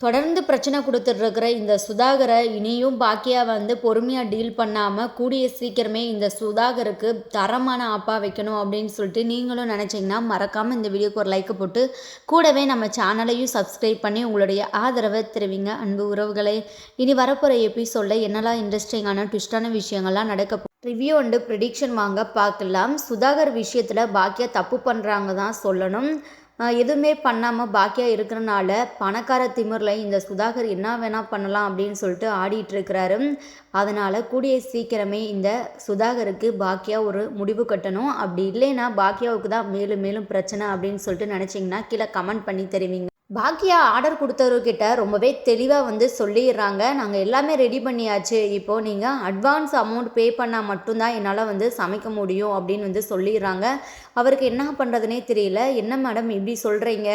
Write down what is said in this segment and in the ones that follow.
தொடர்ந்து பிரச்சனை கொடுத்துட்ருக்கிற இந்த சுதாகரை இனியும் பாக்கியா வந்து பொறுமையாக டீல் பண்ணாமல் கூடிய சீக்கிரமே இந்த சுதாகருக்கு தரமான ஆப்பா வைக்கணும் அப்படின்னு சொல்லிட்டு நீங்களும் நினச்சிங்கன்னா மறக்காமல் இந்த வீடியோக்கு ஒரு லைக் போட்டு கூடவே நம்ம சேனலையும் சப்ஸ்கிரைப் பண்ணி உங்களுடைய ஆதரவை தெரிவிங்க அன்பு உறவுகளை. இனி வரப்போகிற எபிசோடில் என்னெல்லாம் இன்ட்ரெஸ்டிங்கான ட்விஸ்டான விஷயங்கள்லாம் நடக்க ரிவ்யூ அண்டு ப்ரிடிக்ஷன் வாங்க பார்க்கலாம். சுதாகர் விஷயத்தில் பாக்கியா தப்பு பண்ணுறாங்க தான் சொல்லணும். எதுவுமே பண்ணாமல் பாக்கியா இருக்கிறனால பணக்கார திமிரில் இந்த சுதாகர் என்ன வேணால் பண்ணலாம் அப்படின்னு சொல்லிட்டு ஆடிட்டுருக்கிறாரு. அதனால் கூடிய சீக்கிரமே இந்த சுதாகருக்கு பாக்கியா ஒரு முடிவு கட்டணும். அப்படி இல்லைன்னா பாக்கியாவுக்கு தான் மேலும் மேலும் பிரச்சனை அப்படின்னு சொல்லிட்டு நினச்சிங்கன்னா கீழே கமெண்ட் பண்ணி தெரிவிங்க. பாக்கியா ஆர்டர் கொடுத்தவர்கிட்ட ரொம்பவே தெளிவாக வந்து சொல்லிடுறாங்க, நாங்கள் எல்லாமே ரெடி பண்ணியாச்சு, இப்போது நீங்கள் அட்வான்ஸ் அமௌண்ட் பே பண்ணால் மட்டும்தான் என்னால் வந்து சமைக்க முடியும் அப்படின்னு வந்து சொல்லிடுறாங்க. அவருக்கு என்ன பண்ணுறதுனே தெரியல. என்ன மேடம் இப்படி சொல்கிறீங்க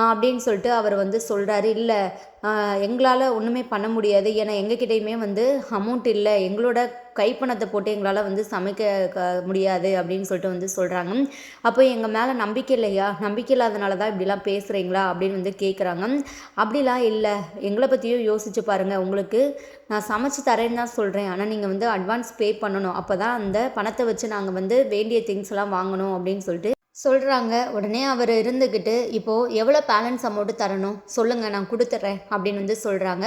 அப்படின்னு சொல்லிட்டு அவர் வந்து சொல்கிறாரு. இல்லை எங்களால் ஒன்றுமே பண்ண முடியாது, ஏன்னா எங்ககிட்டையுமே வந்து அமௌண்ட் இல்லை, எங்களோட கைப்பணத்தை போட்டு எங்களால் வந்து சமைக்க முடியாது அப்படின்னு சொல்லிட்டு வந்து சொல்கிறாங்க. அப்போ எங்கள் மேலே நம்பிக்கை இல்லையா, நம்பிக்கை இல்லாதனால தான் இப்படிலாம் பேசுகிறீங்களா அப்படின்னு வந்து கேட்குறாங்க. அப்படிலாம் இல்லை, எங்களை பற்றியும் யோசிச்சு பாருங்கள், உங்களுக்கு நான் சமைச்சு தரேன்னு தான் சொல்கிறேன், ஆனால் நீங்கள் வந்து அட்வான்ஸ் பே பண்ணணும், அப்போ தான் அந்த பணத்தை வச்சு நாங்கள் வந்து வேண்டிய திங்ஸ் எல்லாம் வாங்கணும் அப்படின்னு சொல்லிட்டு சொல்கிறாங்க. உடனே அவர் இருந்துக்கிட்டு இப்போது எவ்வளோ பேலன்ஸ் அமௌண்ட்டு தரணும் சொல்லுங்கள், நான் கொடுத்துட்றேன் அப்படின்னு வந்து சொல்கிறாங்க.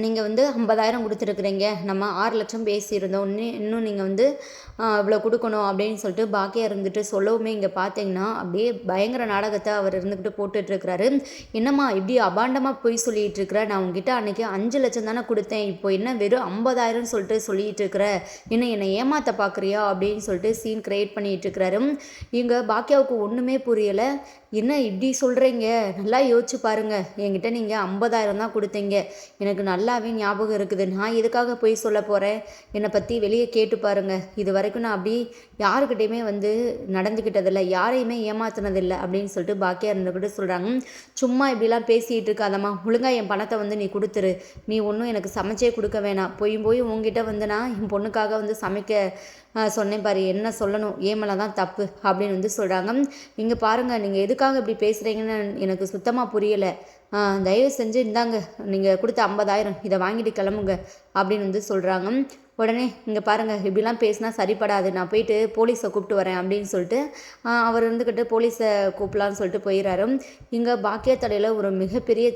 நீங்கள் வந்து 50,000 கொடுத்துருக்குறீங்க, நம்ம 6 லட்சம் பேசியிருந்தோம், இன்னும் நீங்கள் வந்து இவ்வளோ கொடுக்கணும் அப்படின்னு சொல்லிட்டு பாக்கியா இருந்துட்டு சொல்லவுமே இங்கே பார்த்தீங்கன்னா அப்படியே பயங்கர நாடகத்தை அவர் இருந்துக்கிட்டு போட்டுட்ருக்கிறாரு. என்னம்மா இப்படி அபாண்டமாக போய் சொல்லிகிட்டு இருக்கிற, நான் உங்ககிட்ட அன்றைக்கி 5 லட்சம் தானே கொடுத்தேன், இப்போ என்ன வெறும் 50,000 சொல்லிட்டு சொல்லிகிட்டு இருக்கிற, இன்னும் என்னை ஏமாற்ற பார்க்குறியா அப்படின்னு சொல்லிட்டு சீன் க்ரியேட் பண்ணிகிட்டு இருக்கிறாரு. இங்கே பாக்கியாவுக்கு ஒன்றுமே புரியலை. என்ன இப்படி சொல்கிறீங்க, நல்லா யோசிச்சு பாருங்கள், என்கிட்ட நீங்கள் 50,000 தான் கொடுத்தீங்க, எனக்கு நல்லாவே ஞாபகம் இருக்குது, நான் எதுக்காக போய் சொல்ல போகிறேன், என்னை பற்றி வெளியே கேட்டு பாருங்கள், இது வரைக்கும் நான் அப்படி யாருக்கிட்டையுமே வந்து நடந்துக்கிட்டதில்லை, யாரையுமே ஏமாத்தினதில்லை அப்படின்னு சொல்லிட்டு பாக்கியா இருந்துக்கிட்டு சொல்கிறாங்க. சும்மா இப்படிலாம் பேசிகிட்டு இருக்காதம்மா, ஒழுங்காக என் பணத்தை வந்து நீ கொடுத்துரு, நீ ஒன்றும் எனக்கு சமைச்சே கொடுக்க வேணாம், போய் உங்ககிட்ட வந்து நான் என் பொண்ணுக்காக வந்து சமைக்க சொன்னேன் பாரு, என்ன சொல்லணும், ஏமலை தான் தப்பு அப்படின்னு வந்து சொல்கிறாங்க. இங்கே பாருங்கள், நீங்கள் எதுக்காக இப்படி பேசுகிறீங்கன்னு எனக்கு சுத்தமாக புரியலை, தயவு செஞ்சு இந்தாங்க நீங்கள் கொடுத்த 50,000 இதை வாங்கிட்டு கிளம்புங்க அப்படின்னு வந்து சொல்கிறாங்க. உடனே இங்கே பாருங்கள், இப்படிலாம் பேசினா சரிப்படாது, நான் போயிட்டு போலீஸை கூப்பிட்டு வரேன் அப்படின்னு சொல்லிட்டு அவர் இருந்துக்கிட்டு போலீஸை கூப்பிடலான்னு சொல்லிட்டு போயிடுறாரு. இங்கே பாக்கியா தலையில் ஒரு மிகப்பெரிய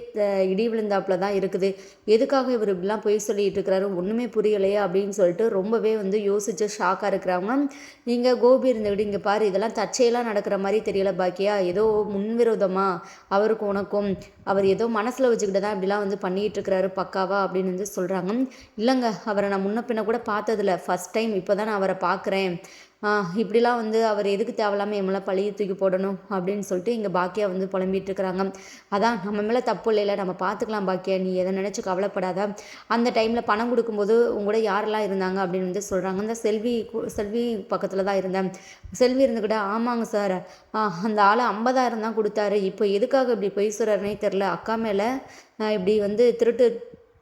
இடி விழுந்தாப்பில் தான் இருக்குது. எதுக்காக இவர் இப்படிலாம் போய் சொல்லிகிட்டு இருக்கிறாரு, ஒன்றுமே புரியலையே அப்படின்னு சொல்லிட்டு ரொம்பவே வந்து யோசித்து ஷாக்காக இருக்கிறாங்க. இங்கே கோபி இருந்துக்கிட்டு இங்கே பாரு, இதெல்லாம் தற்செயலாக நடக்கிற மாதிரி தெரியல பாக்கியா, ஏதோ முன்விரோதமாக அவருக்கும் உனக்கும் அவர் ஏதோ மனசில் வச்சுக்கிட்டு தான் இப்படிலாம் வந்து பண்ணிகிட்டு இருக்கிறாரு பக்காவா அப்படின்னு வந்து சொல்கிறாங்க. இல்லைங்க, அவரை நான் முன்ன பின்ன கூட பார்த்ததில்ல, ஃபஸ்ட் டைம் இப்போ தான் நான் அவரை பார்க்குறேன், இப்படிலாம் வந்து அவர் எதுக்கு தேவையில்லாமல் எம்மளை பழியை தூக்கி போடணும் அப்படின்னு சொல்லிட்டு இங்கே பாக்கியா வந்து புலம்பிகிட்டு இருக்கிறாங்க. அதான் நம்ம மேலே தப்பு இல்லைல்ல, நம்ம பார்த்துக்கலாம் பாக்கியா, நீ எதை நினச்சி கவலைப்படாத, அந்த டைமில் பணம் கொடுக்கும்போது உங்களோட யாரெல்லாம் இருந்தாங்க அப்படின்னு வந்து சொல்கிறாங்க. இந்த செல்வி பக்கத்தில் தான் இருந்தேன். செல்வி இருந்துக்கிட்ட ஆமாங்க சார், அந்த ஆள் 50,000 தான் கொடுத்தாரு, இப்போ எதுக்காக இப்படி பொய் சொல்கிறாருனே தெரில, அக்கா மேலே இப்படி வந்து திருட்டு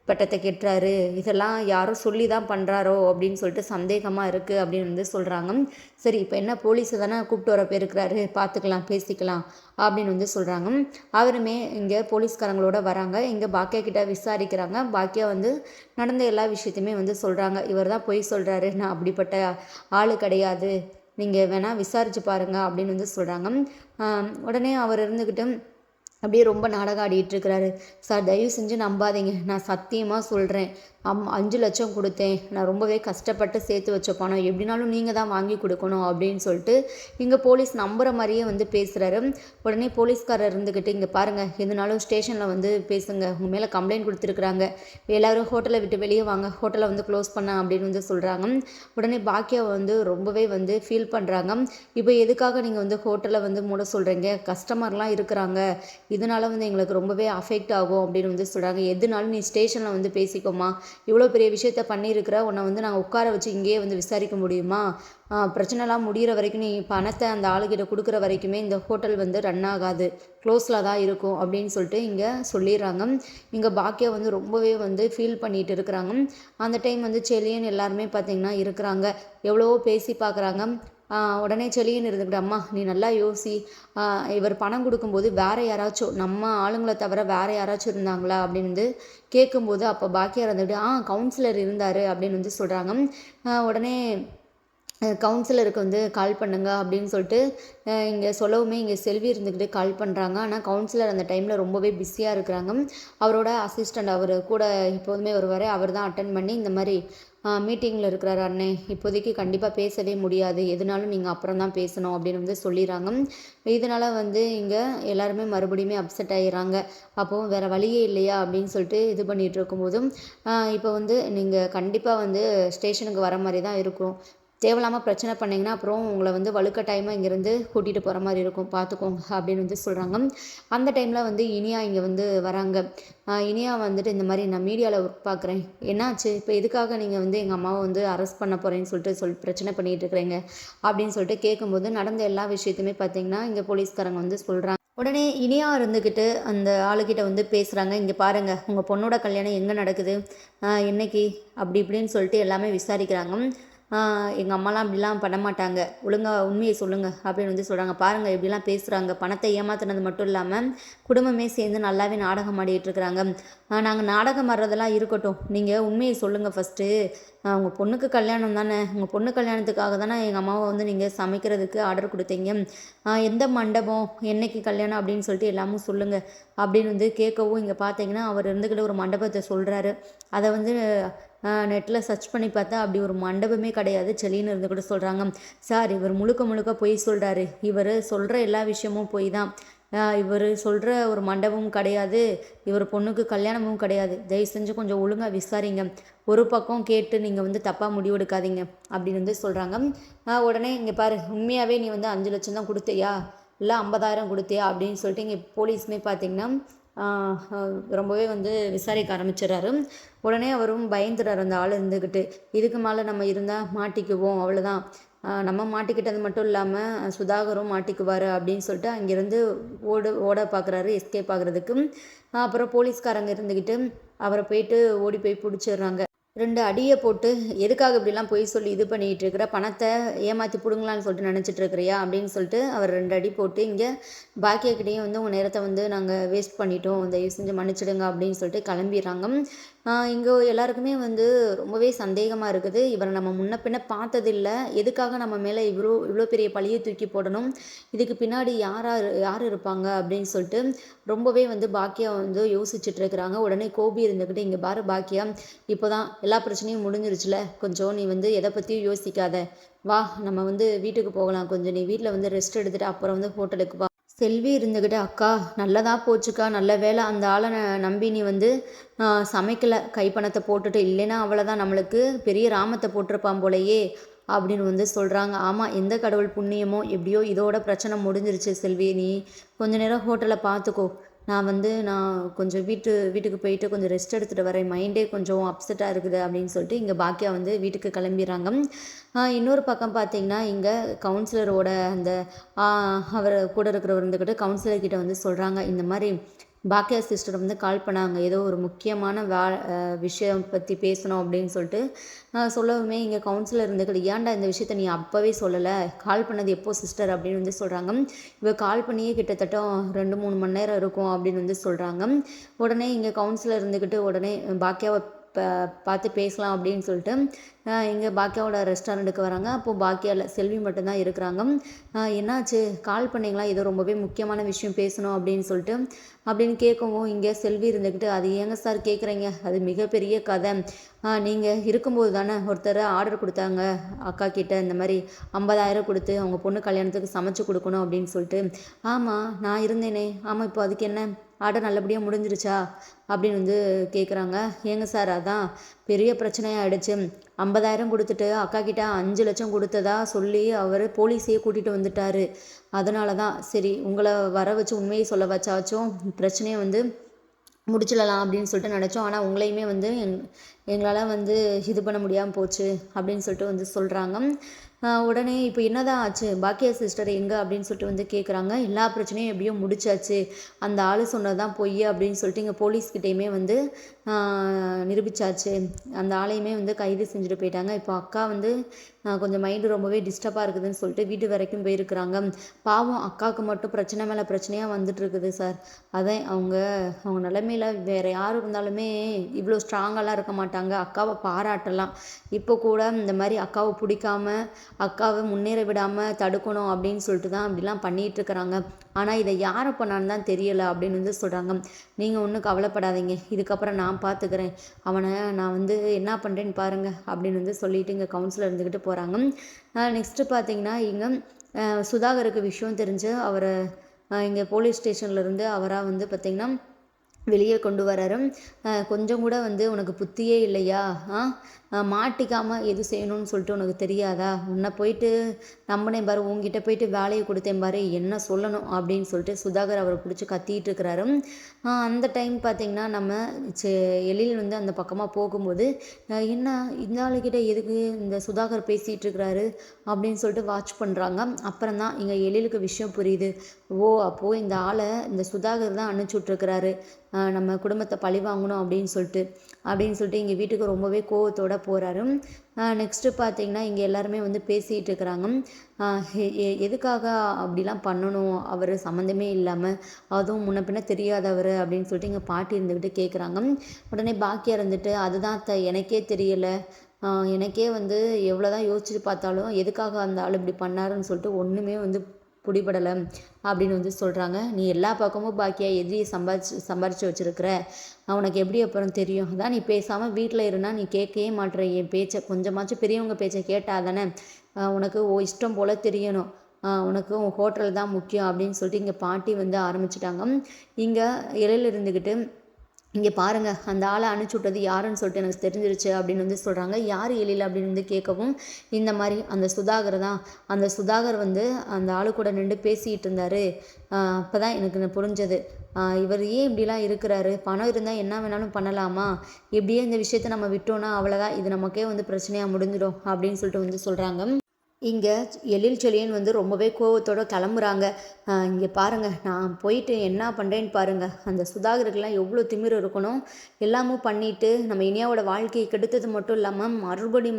பட்டத்தை கெட்டுறாரு, இதெல்லாம் யாரோ சொல்லி தான் பண்ணுறாரோ அப்படின்னு சொல்லிட்டு சந்தேகமாக இருக்குது அப்படின்னு வந்து சொல்கிறாங்க. சரி, இப்போ என்ன போலீஸை தானே கூப்பிட்டு வர போயிருக்கிறாரு, பார்த்துக்கலாம் பேசிக்கலாம் அப்படின்னு வந்து சொல்கிறாங்க. அவருமே இங்கே போலீஸ்காரங்களோட வராங்க. இங்கே பாக்கியா கிட்ட விசாரிக்கிறாங்க. பாக்கியா வந்து நடந்த எல்லா விஷயத்தையுமே வந்து சொல்கிறாங்க. இவர் தான் பொய் சொல்கிறாரு, நான் அப்படிப்பட்ட ஆள் கிடையாது, நீங்கள் வேணால் விசாரித்து பாருங்கள் அப்படின்னு வந்து சொல்கிறாங்க. உடனே அவர் இருந்துக்கிட்டு அப்படியே ரொம்ப நாடகம் ஆடிட்டுருக்கிறாரு. சார் தயவு செஞ்சு நம்பாதீங்க, நான் சத்தியமாக சொல்கிறேன், 5 லட்சம் கொடுத்தேன், நான் ரொம்பவே கஷ்டப்பட்டு சேர்த்து வச்ச பணம், எப்படினாலும் நீங்கள் தான் வாங்கி கொடுக்கணும் அப்படின்னு சொல்லிட்டு இங்கே போலீஸ் நம்புகிற மாதிரியே வந்து பேசுகிறாரு. உடனே போலீஸ்காரர் இருந்துக்கிட்டு இங்கே பாருங்கள், எதுனாலும் ஸ்டேஷனில் வந்து பேசுங்க, உங்கள் மேலே கம்ப்ளைண்ட் கொடுத்துருக்குறாங்க, எல்லோரும் ஹோட்டலை விட்டு வெளியே வாங்க, ஹோட்டலை வந்து க்ளோஸ் பண்ண அப்படின்னு வந்து சொல்கிறாங்க. உடனே பாக்கியா வந்து ரொம்பவே வந்து ஃபீல் பண்ணுறாங்க. இப்போ எதுக்காக நீங்கள் வந்து ஹோட்டலை வந்து மூட சொல்கிறீங்க, கஸ்டமர்லாம் இருக்கிறாங்க, இதனால் வந்து எங்களுக்கு ரொம்பவே அஃபெக்ட் ஆகும் அப்படின்னு வந்து சொல்கிறாங்க. எதுனாலும் நீ ஸ்டேஷனில் வந்து பேசிக்கோமா, இவ்வளோ பெரிய விஷயத்த பண்ணியிருக்கிற, உன்னை வந்து நாங்கள் உட்கார வச்சு இங்கேயே வந்து விசாரிக்க முடியுமா, பிரச்சனைலாம் முடிகிற வரைக்கும் நீ பணத்தை அந்த ஆளுகிட்ட கொடுக்குற வரைக்குமே இந்த ஹோட்டல் வந்து ரன் ஆகாது, க்ளோஸில் தான் இருக்கும் அப்படின்னு சொல்லிட்டு இங்கே சொல்லிடுறாங்க. இங்கே பாக்கியா வந்து ரொம்பவே வந்து ஃபீல் பண்ணிகிட்டு இருக்கிறாங்க. அந்த டைம் வந்து செலியன் எல்லாருமே பார்த்திங்கன்னா இருக்கிறாங்க. எவ்வளவோ பேசி பார்க்குறாங்க. உடனே செலியன் இருந்துக்கிட்டு, அம்மா நீ நல்லா யோசி, இவர் பணம் கொடுக்கும்போது வேறு யாராச்சும் நம்ம ஆளுங்களை தவிர வேறு யாராச்சும் இருந்தாங்களா அப்படின்னு வந்து கேட்கும்போது, அப்போ பாக்கியா இருந்துக்கிட்டு கவுன்சிலர் இருந்தார் அப்படின்னு வந்து சொல்கிறாங்க. உடனே கவுன்சிலருக்கு வந்து கால் பண்ணுங்க அப்படின்னு சொல்லிட்டு இங்கே சொல்லவுமே இங்கே செல்வி இருந்துக்கிட்டு கால் பண்ணுறாங்க. ஆனால் கவுன்சிலர் அந்த டைமில் ரொம்பவே பிஸியாக இருக்கிறாங்க. அவரோட அசிஸ்டண்ட் அவர் கூட எப்போதுமே வருவார், அவர் தான் அட்டன் பண்ணி இந்த மாதிரி மீட்டிங்கில் இருக்கிறார் அண்ணே, இப்போதைக்கு கண்டிப்பாக பேசவே முடியாது, எதுனாலும் நீங்கள் அப்புறம் தான் பேசணும் அப்படின்னு வந்து சொல்லிடுறாங்க. இதனால் வந்து இங்கே எல்லாருமே மறுபடியுமே அப்செட் ஆகிடுறாங்க. அப்போது வேறு வழியே இல்லையா அப்படின்னு சொல்லிட்டு இது பண்ணிகிட்டு இருக்கும்போதும் இப்போ வந்து நீங்கள் கண்டிப்பாக வந்து ஸ்டேஷனுக்கு வர மாதிரி தான் இருக்கும், தேவையில்லாமல் பிரச்சனை பண்ணிங்கன்னா அப்புறம் உங்களை வந்து வலுக்கட்டாயமாக இங்கேருந்து கூட்டிகிட்டு போகிற மாதிரி இருக்கும், பார்த்துக்கோங்க அப்படின்னு வந்து சொல்கிறாங்க. அந்த டைமில் வந்து இனியா இங்கே வந்து வராங்க. இனியா வந்துட்டு இந்த மாதிரி நான் மீடியாவில் ஒர்க் பார்க்குறேன், என்னாச்சு இப்போ எதுக்காக நீங்கள் வந்து எங்கள் அம்மாவை வந்து அரெஸ்ட் பண்ண போகிறேன்னு சொல்லிட்டு பிரச்சனை பண்ணிகிட்டு இருக்கிறீங்க அப்படின்னு சொல்லிட்டு கேட்கும்போது நடந்த எல்லா விஷயத்தையுமே பார்த்தீங்கன்னா இங்கே போலீஸ்காரங்க வந்து சொல்கிறாங்க. உடனே இனியா இருந்துக்கிட்டு அந்த ஆளுக்கிட்ட வந்து பேசுகிறாங்க, இங்கே பாருங்கள் உங்கள் பொண்ணோட கல்யாணம் எங்கே நடக்குது, என்னைக்கு, அப்படி இப்படின்னு சொல்லிட்டு எல்லாமே விசாரிக்கிறாங்க. எங்கள் அம்மாலாம் அப்படிலாம் பண்ண மாட்டாங்க, ஒழுங்காக உண்மையை சொல்லுங்கள் அப்படின்னு வந்து சொல்கிறாங்க. பாருங்கள் இப்படிலாம் பேசுகிறாங்க, பணத்தை ஏமாத்துனது மட்டும் இல்லாமல் குடும்பமே சேர்ந்து நல்லாவே நாடகம் ஆடிட்டுருக்குறாங்க. நாங்கள் நாடகம் ஆடுறதெல்லாம் இருக்கட்டும், நீங்கள் உண்மையை சொல்லுங்கள் ஃபஸ்ட்டு, உங்கள் பொண்ணுக்கு கல்யாணம் தானே, உங்கள் பொண்ணு கல்யாணத்துக்காக தானே எங்கள் அம்மாவை வந்து நீங்கள் சமைக்கிறதுக்கு ஆர்டர் கொடுத்தீங்க, எந்த மண்டபம், என்னைக்கு கல்யாணம் அப்படின்னு சொல்லிட்டு எல்லாமும் சொல்லுங்கள் அப்படின்னு வந்து கேட்கவும் இங்கே பார்த்தீங்கன்னா அவர் இருந்துக்கிட்ட ஒரு மண்டபத்தை சொல்கிறாரு. அதை வந்து நெட்டில் சர்ச் பண்ணி பார்த்தா அப்படி ஒரு மண்டபமே கிடையாது, செலின்னு இருந்து கூட சொல்கிறாங்க. சார் இவர் முழுக்க முழுக்க பொய் சொல்கிறாரு, இவர் சொல்கிற எல்லா விஷயமும் பொய் தான், இவர் சொல்கிற ஒரு மண்டபமும் கிடையாது, இவர் பொண்ணுக்கு கல்யாணமும் கிடையாது, தயவு செஞ்சு கொஞ்சம் ஒழுங்காக விசாரிங்க, ஒரு பக்கம் கேட்டு நீங்கள் வந்து தப்பாக முடிவெடுக்காதீங்க அப்படின்னு வந்து சொல்கிறாங்க. உடனே இங்கே பாரு, உண்மையாகவே நீ வந்து 5 லட்சம் தான் கொடுத்தியா இல்லை 50,000 கொடுத்தியா அப்படின்னு சொல்லிட்டு இங்கே போலீஸுமே பார்த்தீங்கன்னா ரொம்பவே வந்து விசாரிக்க ஆரம்பிச்சிடறாரு. உடனே அவரும் பயந்துடுறாரு அந்த ஆள் இருந்துக்கிட்டு, இதுக்கு மேலே நம்ம இருந்தால் மாட்டிக்குவோம், அவ்வளோதான், நம்ம மாட்டிக்கிட்டது மட்டும் இல்லாமல் சுதாகரும் மாட்டிக்குவார் அப்படின்னு சொல்லிட்டு அங்கேருந்து ஓட பார்க்குறாரு எஸ்கேப் ஆகுறதுக்கு. அப்புறம் போலீஸ்காரங்க இருந்துக்கிட்டு அவரை போயிட்டு ஓடி போய் பிடிச்சிடுறாங்க. 2 அடியை போட்டு, எதுக்காக இப்படிலாம் பொய் சொல்லி இது பண்ணிகிட்டு இருக்கிற, பணத்தை ஏமாற்றி பிடுங்கலான்னு சொல்லிட்டு நினச்சிட்டு இருக்கிறியா அப்படின்னு சொல்லிட்டு அவர் 2 அடி போட்டு இங்கே பாக்கியக்கிட்டேயும் வந்து உங்கள் நேரத்தை வந்து நாங்கள் வேஸ்ட் பண்ணிட்டோம், தயவு செஞ்சு மன்னிச்சிடுங்க அப்படின்னு சொல்லிட்டு கிளம்பிடுறாங்க. இங்கே எல்லாருக்குமே வந்து ரொம்பவே சந்தேகமாக இருக்குது, இவரை நம்ம முன்ன பின்ன பார்த்ததில்லை, எதுக்காக நம்ம மேலே இவ்வளோ பெரிய பழியை தூக்கி போடணும், இதுக்கு பின்னாடி யார் இருப்பாங்க அப்படின்னு சொல்லிட்டு ரொம்பவே வந்து பாக்கியா வந்து யோசிச்சுட்டு இருக்கிறாங்க. உடனே கோபி இருந்துக்கிட்டு, இங்கே பாரு பாக்கியா, இப்போ தான் எல்லா பிரச்சனையும் முடிஞ்சிருச்சுல, கொஞ்சம் நீ வந்து எதை பற்றியும் யோசிக்காத, வா நம்ம வந்து வீட்டுக்கு போகலாம், கொஞ்சம் நீ வீட்டில் வந்து ரெஸ்ட் எடுத்துகிட்டு அப்புறம் வந்து ஹோட்டலுக்கு வா. செல்வி இருந்துக்கிட்டு, அக்கா நல்லதா போச்சுக்கா, நல்ல வேலை அந்த ஆளை நம்பி நீ வந்து சமைக்கலை, கைப்பணத்தை போட்டுட்டு, இல்லைன்னா அவ்வளோதான், நம்மளுக்கு பெரிய ராமத்தை போட்டிருப்பான் போலையே அப்படின்னு வந்து சொல்கிறாங்க. ஆமாம், எந்த கடவுள் புண்ணியமோ எப்படியோ இதோட பிரச்சனை முடிஞ்சிருச்சு செல்வி, நீ கொஞ்ச நேரம் ஹோட்டலை பார்த்துக்கோ, நான் கொஞ்சம் வீட்டுக்கு போயிட்டு கொஞ்சம் ரெஸ்ட் எடுத்துகிட்டு வரேன், மைண்டே கொஞ்சம் அப்செட்டாக இருக்குது அப்படின்னு சொல்லிட்டு இங்கே பாக்கியா வந்து வீட்டுக்கு கிளம்பிடுறாங்க. இன்னொரு பக்கம் பார்த்தீங்கன்னா இங்கே கவுன்சிலரோட அந்த அவர் கூட இருக்கிறவர் இருந்துக்கிட்டு கவுன்சிலர்கிட்ட வந்து சொல்கிறாங்க, இந்த மாதிரி பாக்கியா சிஸ்டர் வந்து கால் பண்ணாங்க, ஏதோ ஒரு முக்கியமான விஷயம் பற்றி பேசணும் அப்படின்னு சொல்லிட்டு சொல்லவுமே இங்கே கவுன்சிலர் இருந்துக்கிட்டு, ஏன்டா இந்த விஷயத்த நீ அப்போவே சொல்லலை, கால் பண்ணது எப்போ சிஸ்டர் அப்படின்னு வந்து சொல்கிறாங்க. இவ கால் பண்ணியே கிட்டத்தட்ட 2-3 மணி நேரம் இருக்கும் அப்படின்னு வந்து சொல்கிறாங்க. உடனே இங்கே கவுன்சிலர் இருந்துக்கிட்டு உடனே பாக்கியாவை பார்த்து பேசலாம் அப்படின்னு சொல்லிட்டு இங்கே பாக்கியாவோட ரெஸ்டாரண்ட்டுக்கு வராங்க. அப்போது பாக்கியாவில் செல்வி மட்டும்தான் இருக்கிறாங்க. என்னாச்சு, கால் பண்ணிங்களா, ஏதோ ரொம்பவே முக்கியமான விஷயம் பேசணும் அப்படின்னு கேட்கவும் இங்கே செல்வி இருந்துக்கிட்டு, அது ஏங்க சார் கேட்குறீங்க, அது மிகப்பெரிய கதை, நீங்கள் இருக்கும்போது தானே ஒருத்தர் ஆர்டர் கொடுத்தாங்க அக்கா கிட்ட, இந்த மாதிரி 50,000 கொடுத்து அவங்க பொண்ணு கல்யாணத்துக்கு சமைச்சு கொடுக்கணும் அப்படின்னு சொல்லிட்டு. ஆமாம் நான் இருந்தேனே, ஆமாம் இப்போ அதுக்கு என்ன, ஆர்டர் நல்லபடியாக முடிஞ்சிருச்சா அப்படின்னு வந்து கேட்குறாங்க. ஏங்க சார் அதான் பெரிய பிரச்சனையாக ஆகிடுச்சு, 50,000 கொடுத்துட்டு அக்கா கிட்ட 5 லட்சம் கொடுத்ததா சொல்லி அவர் போலீஸையே கூட்டிகிட்டு வந்துட்டார், அதனால தான் சரி உங்களை வர வச்சு உண்மையை சொல்ல வச்சாச்சும் பிரச்சனையை வந்து முடிச்சிடலாம் அப்படின்னு சொல்லிட்டு நினச்சோம், ஆனால் உங்களையுமே வந்து எங்களால் வந்து இது பண்ண முடியாமல் போச்சு அப்படின்னு சொல்லிட்டு வந்து சொல்கிறாங்க. உடனே இப்போ என்னதான் ஆச்சு, பாக்கியா சிஸ்டர் எங்கே அப்படின்னு சொல்லிட்டு வந்து கேட்குறாங்க. எல்லா பிரச்சனையும் எப்படியோ முடிச்சாச்சு, அந்த ஆள் சொன்னது தான் பொய் அப்படின்னு சொல்லிட்டு இங்கே போலீஸ்கிட்டையுமே வந்து நிரூபிச்சாச்சு, அந்த ஆளையுமே வந்து கைது செஞ்சுட்டு போயிட்டாங்க. இப்போ அக்கா வந்து கொஞ்சம் மைண்டு ரொம்பவே டிஸ்டர்பாக இருக்குதுன்னு சொல்லிட்டு வீட்டு வரைக்கும் போயிருக்கிறாங்க. பாவம் அக்காவுக்கு மட்டும் பிரச்சனை மேலே பிரச்சனையாக வந்துட்டு இருக்குது சார். அதான் அவங்க நிலைமையில வேறு யார் இருந்தாலுமே இவ்வளோ ஸ்ட்ராங்கெல்லாம் இருக்க மாட்டாங்க, அக்காவை பாராட்டலாம். இப்போ கூட இந்த மாதிரி அக்காவை பிடிக்காம அக்காவை முன்னேற விடாமல் தடுக்கணும் அப்படின்னு சொல்லிட்டு தான் அப்படிலாம் பண்ணிகிட்டு இருக்கிறாங்க. ஆனால் இதை யாரை பண்ணான்னு தான் தெரியலை அப்படின்னு வந்து சொல்கிறாங்க. நீங்கள் ஒன்றும் கவலைப்படாதீங்க, இதுக்கப்புறம் நான் பார்த்துக்கிறேன், அவனை நான் வந்து என்ன பண்ணுறேன்னு பாருங்கள் அப்படின்னு வந்து சொல்லிட்டு இங்கே கவுன்சிலர் இருந்துக்கிட்டு போகிறாங்க. நெக்ஸ்ட்டு பார்த்தீங்கன்னா இங்கே சுதாகருக்கு விஷயம் தெரிஞ்சு அவரை இங்கே போலீஸ் ஸ்டேஷன்லேருந்து அவராக வந்து பார்த்திங்கன்னா வெளியே கொண்டு வராரு. கொஞ்சம் கூட வந்து உனக்கு புத்தியே இல்லையா, மாட்டிக்காமல் எது செய்யணும்னு சொல்லிட்டு உனக்கு தெரியாதா, உன்னை போயிட்டு நம்பினேன் பாரு, உங்ககிட்ட போயிட்டு வேலையை கொடுத்தேன் பாரு, என்ன சொல்லணும் அப்படின்னு சொல்லிட்டு சுதாகர் அவரை பிடிச்சி கத்திட்டு இருக்கிறாரு. அந்த டைம் பார்த்திங்கன்னா நம்ம எழில் வந்து அந்த பக்கமாக போகும்போது என்ன இந்த ஆளுக்கிட்ட எதுக்கு இந்த சுதாகர் பேசிகிட்டு இருக்கிறாரு அப்படின்னு சொல்லிட்டு வாட்ச் பண்ணுறாங்க. அப்புறம் தான் இங்கே எழிலுக்கு விஷயம் புரியுது. ஓ அப்போது இந்த ஆளை இந்த சுதாகர் தான் அனுப்பிச்சுட்ருக்கிறாரு நம்ம குடும்பத்தை பழி வாங்கணும் அப்படின்னு சொல்லிட்டு இங்கே வீட்டுக்கு ரொம்பவே கோவத்தோடு போகிறாரு. நெக்ஸ்ட்டு பார்த்தீங்கன்னா இங்கே எல்லாருமே வந்து பேசிகிட்டு இருக்கிறாங்க. எதுக்காக அப்படிலாம் பண்ணணும், அவர் சம்மந்தமே இல்லாமல், அதுவும் முன்ன பின்ன தெரியாதவர் அப்படின்னு சொல்லிட்டு இங்கே பாட்டி இருந்துக்கிட்டு கேட்குறாங்க. உடனே பாக்கியா இருந்துட்டு அதுதான் எனக்கே தெரியலை, எனக்கே வந்து எவ்வளோ தான் யோசிச்சுட்டு பார்த்தாலும் எதுக்காக அந்த ஆள் இப்படி பண்ணாருன்னு சொல்லிட்டு ஒன்றுமே வந்து பிடிபடலை அப்படின்னு வந்து சொல்கிறாங்க. நீ எல்லா பக்கமும் பாக்கியா எதிரியை சம்பாரித்து வச்சுருக்கிற, உனக்கு எப்படி அப்புறம் தெரியும், அதான் நீ பேசாமல் வீட்டில் இருந்தால் நீ கேட்கவே மாட்டுற என் பேச்சை, கொஞ்சமாச்சும் பெரியவங்க பேச்சை கேட்டால் தானே உனக்கு இஷ்டம் போல் தெரியணும், உனக்கு உன் ஹோட்டல் தான் முக்கியம் அப்படின்னு சொல்லிட்டு இங்கே பாட்டி வந்து ஆரம்பிச்சிட்டாங்க. இங்கே இலையில் இருந்துக்கிட்டு இங்கே பாருங்கள் அந்த ஆளை அனுப்பிச்சி விட்டது யாருன்னு சொல்லிட்டு எனக்கு தெரிஞ்சிருச்சு அப்படின்னு வந்து சொல்கிறாங்க. யார் எழில் அப்படின்னு வந்து கேட்கவும் இந்த மாதிரி அந்த சுதாகர் தான், அந்த சுதாகர் வந்து அந்த ஆளு கூட நின்று பேசிகிட்டு இருந்தார், அப்போ தான் எனக்கு புரிஞ்சது, இவர் ஏன் இப்படிலாம் இருக்கிறாரு, பணம் இருந்தால் என்ன வேணாலும் பண்ணலாமா, இப்படியே இந்த விஷயத்தை நம்ம விட்டோன்னா அவ்வளோதான், இது நமக்கே வந்து பிரச்சனையாக முடிஞ்சிடும் அப்படின்னு சொல்லிட்டு வந்து சொல்கிறாங்க. இங்கே எழில் செழியன் வந்து ரொம்பவே கோவத்தோடு கிளம்புறாங்க. இங்கே பாருங்கள் நான் போயிட்டு என்ன பண்ணுறேன்னு பாருங்கள், அந்த சுதாகருக்கெல்லாம் எவ்வளோ திமிரு இருக்கணும், எல்லாமும் பண்ணிவிட்டு நம்ம இனியாவோட வாழ்க்கையை கெடுத்தது மட்டும் இல்லாமல்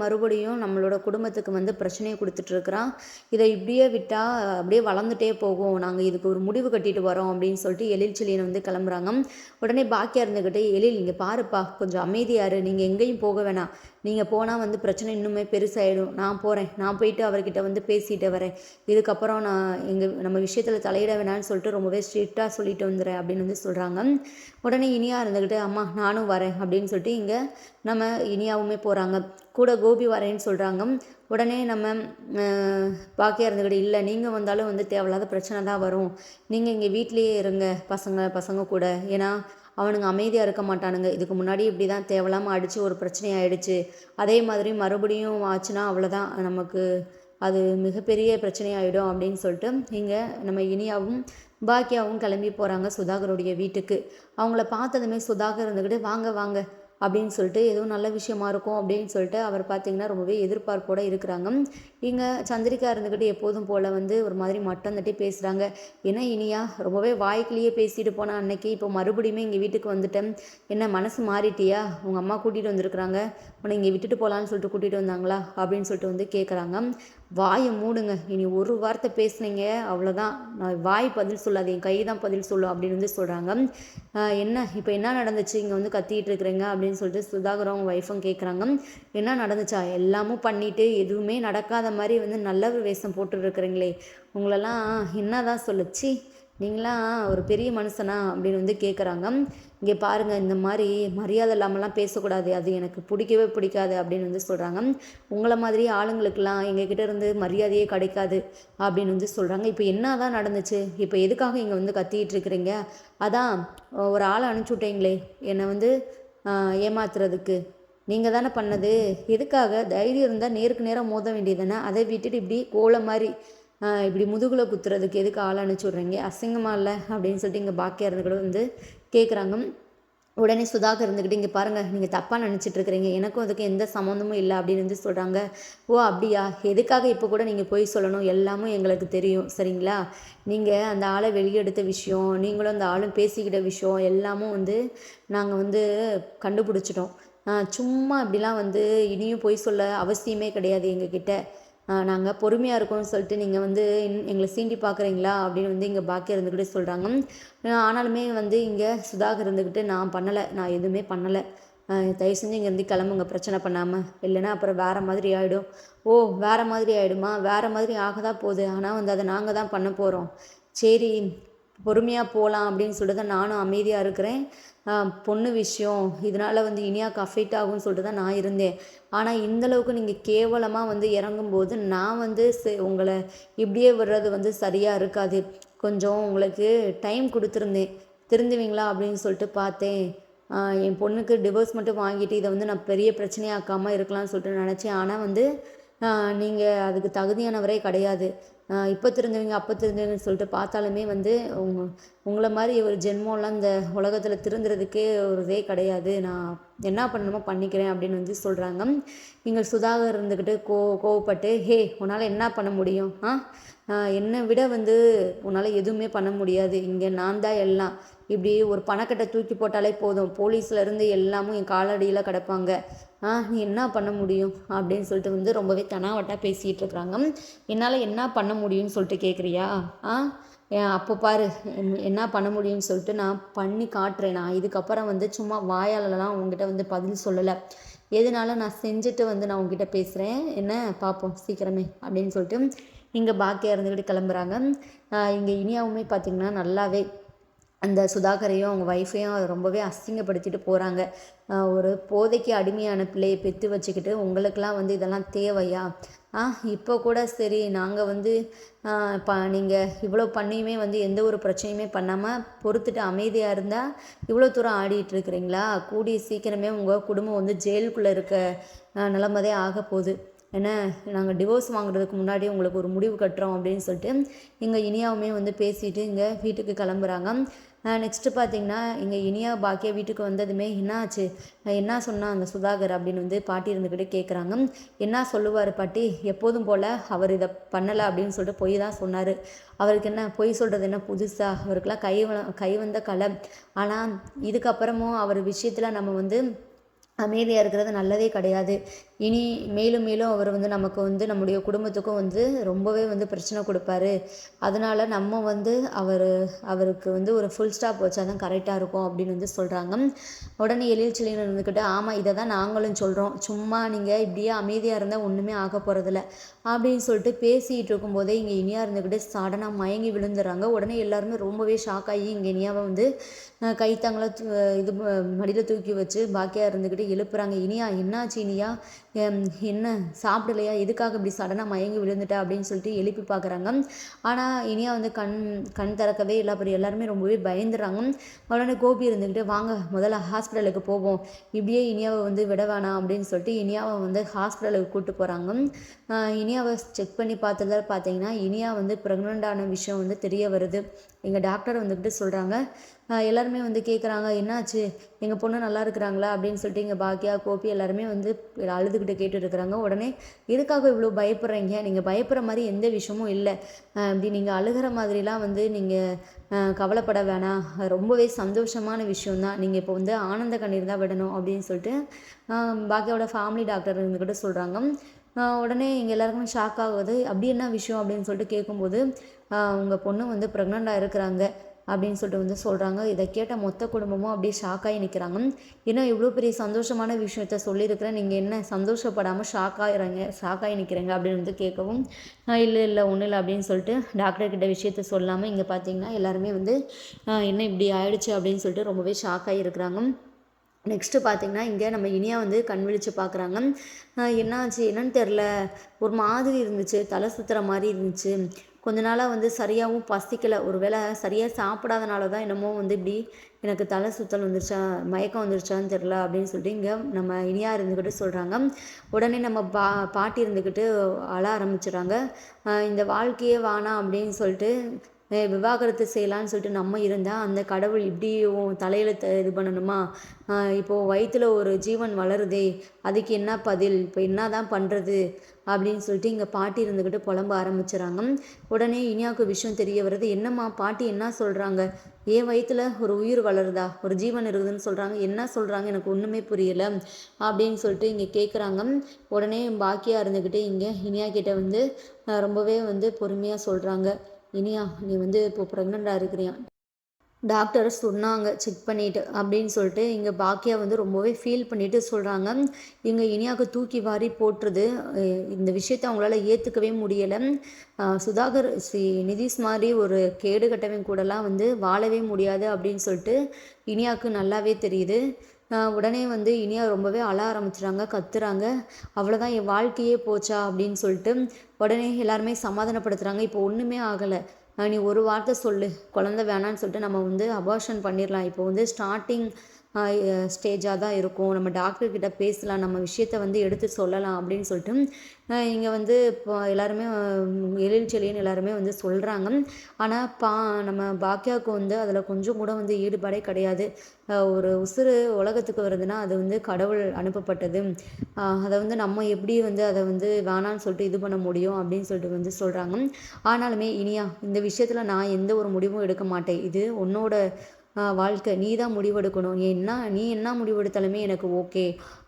மறுபடியும் நம்மளோட குடும்பத்துக்கு வந்து பிரச்சனையை கொடுத்துட்ருக்குறான், இதை இப்படியே விட்டால் அப்படியே வளர்ந்துட்டே போகும், நாங்கள் இதுக்கு ஒரு முடிவு கட்டிட்டு வரோம் அப்படின்னு சொல்லிட்டு எழில் செழியன் வந்து கிளம்புறாங்க. உடனே பாக்கியா இருந்துக்கிட்டு எழில் இங்கே பாருப்பா கொஞ்சம் அமைதியாரு, நீங்கள் எங்கேயும் போக வேணாம், நீங்கள் போனால் வந்து பிரச்சனை இன்னுமே பெருசாகிடும், நான் போகிறேன், நான் போயிட்டு அவர்கிட்ட வந்து பேசிட்டு வரேன், இதுக்கப்புறம் நான் நம்ம விஷயத்தில் தலையிட வேணான்னு சொல்லிட்டு ரொம்பவே ஸ்ட்ரிக்டாக சொல்லிட்டு வந்துடுறேன் அப்படின்னு வந்து சொல்கிறாங்க. உடனே இனியா இருந்துக்கிட்டு அம்மா நானும் வரேன் அப்படின்னு சொல்லிட்டு இங்கே நம்ம இனியாவுமே போகிறாங்க. கூட கோபி வரேன்னு சொல்கிறாங்க. உடனே நம்ம பாக்கியா இருந்துக்கிட்டு இல்லை நீங்கள் வந்தாலும் வந்து தேவையில்லாத பிரச்சனை தான் வரும், நீங்கள் இங்கே வீட்லேயே இருங்க பசங்க கூட, ஏன்னா அவனுங்க அமைதியாக இருக்க மாட்டானுங்க, இதுக்கு முன்னாடி இப்படி தான் தேவையில்லாமல் அடித்து ஒரு பிரச்சனை ஆகிடுச்சு, அதே மாதிரி மறுபடியும் ஆச்சுன்னா அவ்வளோதான், நமக்கு அது மிகப்பெரிய பிரச்சனையாகிடும் அப்படின்னு சொல்லிட்டு இங்கே நம்ம இனியாவும் பாக்கியாவும் கிளம்பி போகிறாங்க சுதாகருடைய வீட்டுக்கு. அவங்கள பார்த்ததுமே சுதாகர் இருந்துக்கிட்டு வாங்க வாங்க அப்படின்னு சொல்லிட்டு எதுவும் நல்ல விஷயமா இருக்கும் அப்படின்னு சொல்லிட்டு அவர் பார்த்திங்கன்னா ரொம்பவே எதிர்பார்ப்போடு இருக்கிறாங்க. இங்கே சந்திரிக்கா இருந்துக்கிட்டு எப்போதும் போல் வந்து ஒரு மாதிரி மட்டம் தட்டி பேசுகிறாங்க. ஏன்னா இனியா ரொம்பவே வாய்க்கிலேயே பேசிட்டு போனால் அன்னைக்கு, இப்போ மறுபடியுமே இங்கே வீட்டுக்கு வந்துட்டேன், என்ன மனசு மாறிட்டியா, உங்கள் அம்மா கூட்டிகிட்டு வந்திருக்கிறாங்க, உன்னை இங்கே விட்டுட்டு போகலான்னு சொல்லிட்டு கூட்டிகிட்டு வந்தாங்களா அப்படின்னு சொல்லிட்டு வந்து கேட்குறாங்க. வாயை மூடுங்க, இனி ஒரு வார்த்தை பேசுனீங்க அவ்வளோதான், நான் வாய் பதில் சொல்லாது, என் கை தான் பதில் சொல்லும் அப்படின்னு வந்து சொல்கிறாங்க. என்ன இப்போ என்ன நடந்துச்சு இங்கே வந்து கத்திக்கிட்டு இருக்கிறீங்க அப்படின்னு சொல்லிட்டு சுதாகரும் அவங்க ஒய்ஃபும் கேட்குறாங்க. என்ன நடந்துச்சா, எல்லாமும் பண்ணிவிட்டு எதுவுமே நடக்காத மாதிரி வந்து நல்ல வேஷம் போட்டுருக்குறீங்களே, உங்களெல்லாம் என்ன தான் சொல்லுச்சு, நீங்களாம் ஒரு பெரிய மனுஷனா அப்படின்னு வந்து கேட்குறாங்க. இங்கே பாருங்கள் இந்த மாதிரி மரியாதை இல்லாமலாம் பேசக்கூடாது, அது எனக்கு பிடிக்கவே பிடிக்காது அப்படின்னு வந்து சொல்கிறாங்க. உங்களை மாதிரி ஆளுங்களுக்கெல்லாம் எங்ககிட்ட இருந்து மரியாதையே கிடைக்காது அப்படின்னு வந்து சொல்கிறாங்க. இப்போ என்ன தான் நடந்துச்சு, இப்போ எதுக்காக இங்கே வந்து கத்திக்கிட்டு இருக்கிறீங்க, அதான் ஒரு ஆளை அனுப்பிச்சி விட்டீங்களே என்னை வந்து ஏமாத்துறதுக்கு, நீங்கள் தானே பண்ணது, எதுக்காக, தைரியம் இருந்தால் நேருக்கு நேராக மோத வேண்டியது தானே, அதை விட்டுட்டு இப்படி கோலை மாதிரி இப்படி முதுகுல குத்துறதுக்கு எதுக்கு ஆள் அனுப்பிச்சி விட்றீங்க, அசிங்கமாக இல்லை அப்படின்னு சொல்லிட்டு இங்கே பாக்கியா இருந்து கூட வந்து கேட்குறாங்க. உடனே சுதாகர் இருந்துக்கிட்டு, இங்கே பாருங்கள், நீங்கள் தப்பாக நினச்சிட்டு இருக்கிறீங்க, எனக்கும் அதுக்கும் எந்த சம்மந்தமும் இல்லை அப்படின்னு வந்து சொல்கிறாங்க. ஓ அப்படியா, எதுக்காக இப்போ கூட நீங்கள் போய் சொல்லணும், எல்லாமும் எங்களுக்கு தெரியும் சரிங்களா. நீங்கள் அந்த ஆளை வெளியெடுத்த விஷயம், நீங்களும் அந்த ஆளும் பேசிக்கிட்ட விஷயம் எல்லாமும் வந்து நாங்கள் வந்து கண்டுபிடிச்சிட்டோம். சும்மா இப்படிலாம் வந்து இனியும் பொய் சொல்ல அவசியமே கிடையாது எங்ககிட்ட. நாங்கள் பொறுமையாக இருக்கோம்னு சொல்லிட்டு நீங்கள் வந்து எங்களை சீண்டி பார்க்குறீங்களா அப்படின்னு வந்து இங்கே பாக்கியா இருந்துக்கிட்டே சொல்கிறாங்க. ஆனாலுமே வந்து இங்கே சுதாகர் இருந்துக்கிட்டு, நான் பண்ணலை, நான் எதுவுமே பண்ணலை, தயவு செஞ்சு இங்கேருந்து கிளம்புங்க பிரச்சனை பண்ணாமல், இல்லைன்னா அப்புறம் வேறு மாதிரி ஆகிடும். ஓ வேறு மாதிரி ஆகிடுமா, வேறு மாதிரி ஆக தான் போகுது, ஆனால் வந்து அதை நாங்கள் தான் பண்ண போகிறோம். சரி பொறுமையாக போகலாம் அப்படின்னு சொல்லிட்டு தான் நானும் அமைதியாக இருக்கிறேன். பொண்ணு விஷயம் இதனால் வந்து இனியாவுக்கு அஃபெக்ட் ஆகும்னு சொல்லிட்டு தான் நான் இருந்தேன். ஆனால் இந்தளவுக்கு நீங்கள் கேவலமாக வந்து இறங்கும்போது நான் வந்து உங்களை இப்படியே விடுறது வந்து சரியாக இருக்காது. கொஞ்சம் உங்களுக்கு டைம் கொடுத்துருந்தேன், திருந்துவீங்களா அப்படின்னு சொல்லிட்டு பார்த்தேன். என் பொண்ணுக்கு டிவோர்ஸ் மட்டும் வாங்கிட்டு இதை வந்து நான் பெரிய பிரச்சனையாக்காமல் இருக்கலாம்னு சொல்லிட்டு நினச்சேன். ஆனால் வந்து நீங்கள் அதுக்கு தகுதியானவரே கிடையாது. இப்போ திருந்துவீங்க அப்போ திருந்துவீங்கன்னு சொல்லிட்டு பார்த்தாலுமே வந்து உங்களை மாதிரி ஒரு ஜென்மம்லாம் இந்த உலகத்தில் திருந்துறதுக்கே ஒரு இதே கிடையாது. நான் என்ன பண்ணணுமோ பண்ணிக்கிறேன் அப்படின்னு வந்து சொல்கிறாங்க. இங்கே சுதாகர் இருந்துக்கிட்டு கோவப்பட்டு, ஹே உன்னால் என்ன பண்ண முடியும், என்னை விட வந்து உன்னால் எதுவுமே பண்ண முடியாது, இங்கே நான் தான் எல்லாம், இப்படி ஒரு பணக்கட்டை தூக்கி போட்டாலே போதும், போலீஸ்லேருந்து எல்லாமும் என் காலடியில் கிடப்பாங்க, நீ என்ன பண்ண முடியும் அப்படின்னு சொல்லிட்டு வந்து ரொம்பவே தனாவட்டாக பேசிகிட்டு இருக்கிறாங்க. என்னால் என்ன பண்ண முடியும்னு சொல்லிட்டு கேட்குறியா, அப்போ பாரு என்ன பண்ண முடியும்னு சொல்லிட்டு நான் பண்ணி காட்டுறேன். நான் இதுக்கப்புறம் வந்து சும்மா வாயாலலாம் உங்ககிட்ட வந்து பதில் சொல்லலை, எதுனாலும் நான் செஞ்சுட்டு வந்து நான் உங்ககிட்ட பேசுகிறேன், என்ன பார்ப்போம் சீக்கிரமே அப்படின்னு சொல்லிட்டு இங்கே பாக்கியா இருந்துக்கிட்டு கிளம்புறாங்க. இங்கே இனியாவுமே பார்த்திங்கன்னா நல்லாவே அந்த சுதாகரையும் அவங்க ஒய்ஃபையும் ரொம்பவே அசிங்கப்படுத்திட்டு போகிறாங்க. ஒரு போதைக்கு அடிமையான பிள்ளையை பெற்று வச்சுக்கிட்டு உங்களுக்கெல்லாம் வந்து இதெல்லாம் தேவையா, இப்போ கூட சரி நாங்கள் வந்து நீங்கள் இவ்வளோ பண்ணியுமே வந்து எந்த ஒரு பிரச்சனையுமே பண்ணாமல் பொறுத்துட்டு அமைதியாக இருந்தால் இவ்வளோ தூரம் ஆடிட்டுருக்குறீங்களா, கூடிய சீக்கிரமே உங்கள் குடும்பம் வந்து ஜெயிலுக்குள்ளே இருக்க நிலைமைதே ஆக போகுது, ஏன்னா நாங்கள் டிவோர்ஸ் வாங்குறதுக்கு முன்னாடி உங்களுக்கு ஒரு முடிவு கட்டுறோம் அப்படின்னு சொல்லிட்டு இங்கே இனியாவுமே வந்து பேசிட்டு இங்கே வீட்டுக்கு கிளம்புறாங்க. நெக்ஸ்ட்டு பார்த்திங்கன்னா இங்கே இனியா பாக்கியா வீட்டுக்கு வந்ததுமே என்னாச்சு, என்ன சொன்னால் அந்த சுதாகர் அப்படின்னு வந்து பாட்டி இருந்துக்கிட்டே கேட்குறாங்க. என்ன சொல்லுவார் பாட்டி, எப்போதும் போல் அவர் இதை பண்ணலை அப்படின்னு சொல்லிட்டு பொய் தான் சொன்னார், அவருக்கு என்ன பொய் சொல்கிறது என்ன புதுசாக, அவருக்கெல்லாம் கை வந்த கலை, ஆனால் இதுக்கப்புறமும் அவர் விஷயத்தில் நம்ம வந்து அமைதியாக இருக்கிறது நல்லதே கிடையாது. இனி மேலும் மேலும் அவர் வந்து நமக்கு வந்து நம்முடைய குடும்பத்துக்கும் வந்து ரொம்பவே வந்து பிரச்சனை கொடுப்பாரு. அதனால் நம்ம வந்து அவருக்கு வந்து ஒரு ஃபுல் ஸ்டாப் வச்சா தான் கரெக்டாக இருக்கும் அப்படின்னு வந்து சொல்கிறாங்க. உடனே எழில்ச்செழியன் இருந்துக்கிட்டு, ஆமாம் இதை தான் நாங்களும் சொல்கிறோம், சும்மா நீங்கள் இப்படியே அமைதியாக இருந்தால் ஒன்றுமே ஆக போகிறதில்ல அப்படின்னு சொல்லிட்டு பேசிகிட்டு இருக்கும்போதே இங்கே இனியா இருந்துக்கிட்டு சடனாக மயங்கி விழுந்துடுறாங்க. உடனே எல்லாருமே ரொம்பவே ஷாக் ஆகி இங்கே இனியாவை வந்து கைத்தாங்களை இது மடியில் தூக்கி வச்சு பாக்கியா இருந்துக்கிட்டு எழுப்புறாங்க. இனியா என்னாச்சு இனியா, என்ன சாப்பிடலையா, எதுக்காக இப்படி சடனாக மயங்கி விழுந்துட்டா அப்படின்னு சொல்லிட்டு எழுப்பி பார்க்குறாங்க. ஆனால் இனியா வந்து கண் திறக்கவே இல்லை. அப்புறம் எல்லாருமே ரொம்பவே பயந்துடுறாங்க. உடனே கோபி இருந்துக்கிட்டு, வாங்க முதல்ல ஹாஸ்பிட்டலுக்கு போவோம், இப்படியே இனியாவை வந்து விட வேணாம் அப்படின்னு சொல்லிட்டு இனியாவை வந்து ஹாஸ்பிட்டலுக்கு கூப்பிட்டு போகிறாங்க. இனியாவை செக் பண்ணி பார்த்ததில் பார்த்தீங்கன்னா இனியா வந்து ப்ரெக்னென்ட்டான விஷயம் வந்து தெரிய வருது. எங்கள் டாக்டர் வந்துக்கிட்டு சொல்கிறாங்க. எல்லாருமே வந்து கேட்குறாங்க, என்னாச்சு எங்கள் பொண்ணு நல்லா இருக்கிறாங்களா அப்படின்னு சொல்லிட்டு இங்கே பாக்கியா கோபி எல்லாருமே வந்து அழுதுகிட்டு கேட்டுருக்குறாங்க. உடனே எதுக்காக இவ்வளோ பயப்படுறீங்க, நீங்கள் பயப்படுற மாதிரி எந்த விஷயமும் இல்லை, இப்படி நீங்கள் அழுகிற மாதிரிலாம் வந்து நீங்கள் கவலைப்பட வேணாம், ரொம்பவே சந்தோஷமான விஷயந்தான், நீங்கள் இப்போ வந்து ஆனந்த கண்ணீர் தான் விடணும் அப்படின்னு சொல்லிட்டு பாக்கியாவோட ஃபேமிலி டாக்டர் இருந்துக்கிட்டு சொல்கிறாங்க. உடனே இங்கே எல்லாருக்குமே ஷாக் ஆகுது. அப்படி என்ன விஷயம் அப்படின்னு சொல்லிட்டு கேட்கும்போது, உங்கள் பொண்ணு வந்து ப்ரெக்னெண்ட்டாக இருக்கிறாங்க அப்படின்னு சொல்லிட்டு வந்து சொல்கிறாங்க. இதை கேட்ட மொத்த குடும்பமும் அப்படியே ஷாக்காகி நிற்கிறாங்க. ஏன்னா இவ்வளோ பெரிய சந்தோஷமான விஷயத்த சொல்லியிருக்கிறேன், நீங்கள் என்ன சந்தோஷப்படாமல் ஷாக்காகி நிற்கிறீங்க அப்படின்னு வந்து கேட்கவும், இல்லை இல்லை ஒன்றும் இல்லை அப்படின்னு சொல்லிட்டு டாக்டர்கிட்ட விஷயத்த சொல்லாமல் இங்கே பார்த்தீங்கன்னா எல்லாருமே வந்து என்ன இப்படி ஆயிடுச்சு அப்படின்னு சொல்லிட்டு ரொம்பவே ஷாக்காகி இருக்கிறாங்க. நெக்ஸ்ட்டு பார்த்திங்கன்னா இங்கே நம்ம இனியா வந்து கண் விழித்து பார்க்குறாங்க. என்னாச்சு என்னன்னு தெரில, ஒரு மாதிரி இருந்துச்சு, தலை சுற்றுற மாதிரி இருந்துச்சு, கொஞ்ச நாளாக வந்து சரியாகவும் பசிக்கலை, ஒரு வேளை சரியாக சாப்பிடாதனால தான் என்னமோ வந்து இப்படி எனக்கு தலை சுற்றல் வந்துருச்சா மயக்கம் வந்துருச்சான்னு தெரில அப்படின்னு சொல்லிட்டு இங்கே நம்ம இனியா இருந்துக்கிட்டு சொல்கிறாங்க. உடனே நம்ம பாட்டி இருந்துக்கிட்டு அழ ஆரம்பிச்சிடுறாங்க. இந்த வாழ்க்கையே வேணாம் அப்படின்னு சொல்லிட்டு விவாகரத்து செய்யலான்னு சொல்லிட்டு நம்ம இருந்தால் அந்த கடவுள் இப்படி உன் தலையில் இது பண்ணணுமா? இப்போது வயித்துல ஒரு ஜீவன் வளருதே, அதுக்கு என்ன பதில்? இப்போ என்ன தான் பண்ணுறது? அப்படின்னு சொல்லிட்டு இங்கே பாட்டி இருந்துக்கிட்டு புலம்ப ஆரம்பிச்சுறாங்க. உடனே இனியாவுக்கு விஷயம் தெரிய வருது. என்னம்மா பாட்டி என்ன சொல்கிறாங்க? என் வயித்துல ஒரு உயிர் வளருதா, ஒரு ஜீவன் இருக்குதுன்னு சொல்கிறாங்க, என்ன சொல்கிறாங்க, எனக்கு ஒன்றுமே புரியலை அப்படின்னு சொல்லிட்டு இங்கே கேட்குறாங்க. உடனே பாக்கியா இருந்துக்கிட்டு இங்கே இனியா கிட்ட வந்து ரொம்பவே வந்து பொறுமையாக சொல்கிறாங்க. இனியா, நீ வந்து இப்போ ப்ரெக்னெண்ட்டாக இருக்கிறியா, டாக்டர் சொன்னாங்க செக் பண்ணிவிட்டு அப்படின்னு சொல்லிட்டு இங்கே பாக்கியா வந்து ரொம்பவே ஃபீல் பண்ணிவிட்டு சொல்கிறாங்க. இங்கே இனியாவுக்கு தூக்கி வாரி போட்டுருது. இந்த விஷயத்த அவங்களால ஏற்றுக்கவே முடியலை. சுதாகர் நிதிஷ் மாதிரி ஒரு கேடு கட்டவன் கூடலாம் வந்து வாழவே முடியாது அப்படின்னு சொல்லிட்டு இனியாவுக்கு நல்லாவே தெரியுது. உடனே வந்து இனியா ரொம்பவே அழ ஆரம்பிச்சுறாங்க, கத்துறாங்க. அவ்வளோதான், என் வாழ்க்கையே போச்சா அப்படின்னு சொல்லிட்டு உடனே எல்லாருமே சமாதானப்படுத்துகிறாங்க. இப்போ ஒன்றுமே ஆகலை, நீ ஒரு வார்த்தை சொல்லு, குழந்தை வேணான்னு சொல்லிட்டு நம்ம வந்து அபார்ஷன் பண்ணிடலாம். இப்போ வந்து ஸ்டார்டிங் ஸ்டேஜாக தான் இருக்கும், நம்ம டாக்டர்கிட்ட பேசலாம், நம்ம விஷயத்த வந்து எடுத்து சொல்லலாம் அப்படின்னு சொல்லிட்டு இங்கே வந்து இப்போ எல்லாருமே எழில் செழியன் எல்லாருமே வந்து சொல்கிறாங்க. ஆனால் நம்ம பாக்கியாவுக்கு வந்து அதில் கொஞ்சம் கூட வந்து ஈடுபாடே கிடையாது. ஒரு உசுறு உலகத்துக்கு வருதுன்னா அது வந்து கடவுள் அனுப்பப்பட்டது. அதை வந்து நம்ம எப்படி வந்து அதை வந்து வேணான்னு சொல்லிட்டு இது பண்ண முடியும் அப்படின்னு சொல்லிட்டு வந்து சொல்கிறாங்க. ஆனாலுமே இனியா, இந்த விஷயத்தில் நான் எந்த ஒரு முடிவும் எடுக்க மாட்டேன். இது உன்னோட வாழ்க்கை, நீ தான் முடிவெடுக்கணும். நீ என்ன முடிவெடுத்தாலுமே எனக்கு ஓகே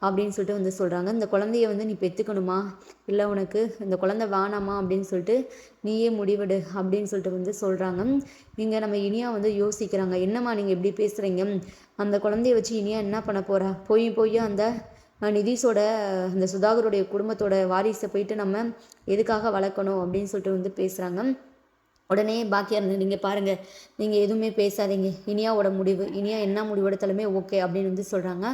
அப்படின்னு சொல்லிட்டு வந்து சொல்கிறாங்க. இந்த குழந்தைய வந்து நீ பெற்றுக்கணுமா, இல்லை உனக்கு இந்த குழந்தை வேணாமா அப்படின்னு சொல்லிட்டு நீயே முடிவெடு அப்படின்னு சொல்லிட்டு வந்து சொல்கிறாங்க. இங்கே நம்ம இனியா வந்து யோசிக்கிறாங்க. என்னம்மா நீங்கள் எப்படி பேசுகிறீங்க? அந்த குழந்தைய வச்சு இனியா என்ன பண்ண போகிறா? போய் அந்த நிதிஷோட அந்த சுதாகருடைய குடும்பத்தோட வாரிசை போயிட்டு நம்ம எதுக்காக வளர்க்கணும் அப்படின்னு சொல்லிட்டு வந்து பேசுகிறாங்க. உடனே பாக்கியா இருந்து, நீங்கள் பாருங்கள், நீங்கள் எதுவுமே பேசாதீங்க, இனியாவோட முடிவு, இனியா என்ன முடிவு எடுத்தாலுமே ஓகே அப்படின்னு வந்து சொல்கிறாங்க.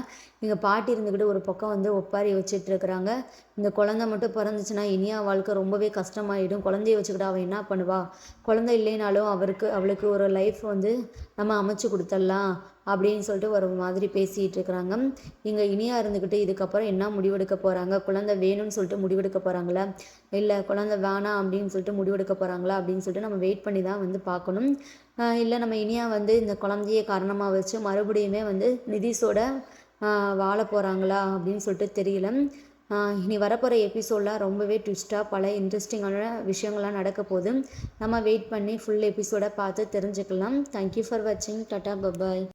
எங்கள் பாட்டி இருந்துக்கிட்டு ஒரு பக்கம் வந்து ஒப்பாரி வச்சுட்டு இருக்கிறாங்க. இந்த குழந்தை மட்டும் பிறந்துச்சுன்னா இனியா வாழ்க்கை ரொம்பவே கஷ்டமாயிடும். குழந்தைய வச்சுக்கிட்டு அவள் என்ன பண்ணுவா? குழந்தை இல்லைனாலும் அவளுக்கு ஒரு லைஃப் வந்து நம்ம அமைச்சு கொடுத்துடலாம் அப்படின்னு சொல்லிட்டு ஒரு மாதிரி பேசிகிட்டு இருக்கிறாங்க. இங்கே இனியா இருந்துக்கிட்டு இதுக்கப்புறம் என்ன முடிவெடுக்க போகிறாங்க? குழந்தை வேணும்னு சொல்லிட்டு முடிவெடுக்க போகிறாங்களா, இல்லை குழந்தை வேணாம் அப்படின்னு சொல்லிட்டு முடிவெடுக்க போகிறாங்களா அப்படின்னு சொல்லிட்டு நம்ம வெயிட் பண்ணி தான் வந்து பார்க்கணும். இல்லை நம்ம இனியா வந்து இந்த குழந்தைய காரணமாக வச்சு மறுபடியுமே வந்து நிதிஷோட வாழ போகிறாங்களா அப்படின்னு சொல்லிட்டு தெரியல. இனி வரப்போகிற எபிசோடில் ரொம்பவே ட்விஸ்ட்டாக பல இன்ட்ரெஸ்டிங்கான விஷயங்கள்லாம் நடக்க போகுது. நம்ம வெயிட் பண்ணி ஃபுல் எபிசோடை பார்த்து தெரிஞ்சுக்கலாம். தேங்க்யூ ஃபார் வாட்சிங். Tata, bye bye.